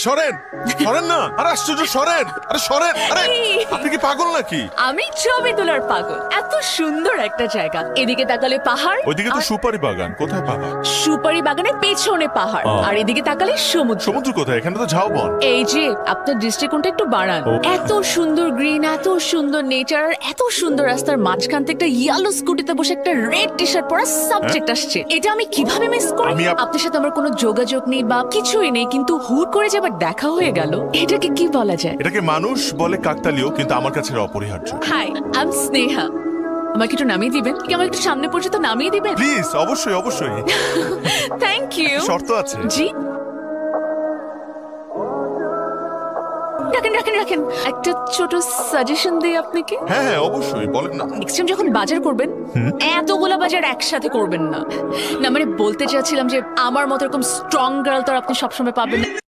সরেন, সরেন না। আরে আশ্চর্য, সরেন। আরে সরেন। আরে আপনি কি পাগল নাকি? আমি ছবি তোলার পাগল। এত সুন্দর একটা জায়গা, এদিকে তাকালে পাহাড়, ওইদিকে তো আর সুপারি বাগান। কোথায় পাহাড়? সুপারি বাগানের পেছনে পাহাড়, আর এদিকে তাকালে সমুদ্র। সমুদ্র কোথায়? এখানে তো ঝাউবন। এই যে আপনার দৃষ্টিকোণটা একটু বাড়ান। এত সুন্দর গ্রিন, এত সুন্দর নেচার, এত সুন্দর রাস্তার মাঝখান থেকে একটা ইয়েলো স্কুটিতে বসে একটা রেড টি শার্ট পরা সাবজেক্ট আসছে। এটা আমি কিভাবে মিস করি? আপনার সাথে আমার কোনো যোগাযোগ নেই বা কিছুই নেই, কিন্তু হুট করে যে আবার দেখা হয়ে গেল, এটাকে কি বলা যায়? এটাকে মানুষ বলে কাকতালীয়, কিন্তু আমার কাছে এটা অপরিহার্য। Hi, I am Sneha. আমাকে একটু নামিয়ে দিবেন কি? আমাকে একটু সামনে পর্যন্ত নামিয়ে দিবেন প্লিজ। অবশ্যই অবশ্যই। Thank you. শর্ত আছে। জি, রাখেন রাখেন রাখেন। একটা ছোট সাজেশন দিই আপনাকে। হ্যাঁ হ্যাঁ অবশ্যই, বলেন না। নেক্সট টাইম যখন বাজার করবেন, এতগুলা বাজার একসাথে করবেন না। না মানে বলতে চাচ্ছিলাম যে আমার মতো এরকম স্ট্রং গার্ল তো আর আপনি সবসময় পাবেন না।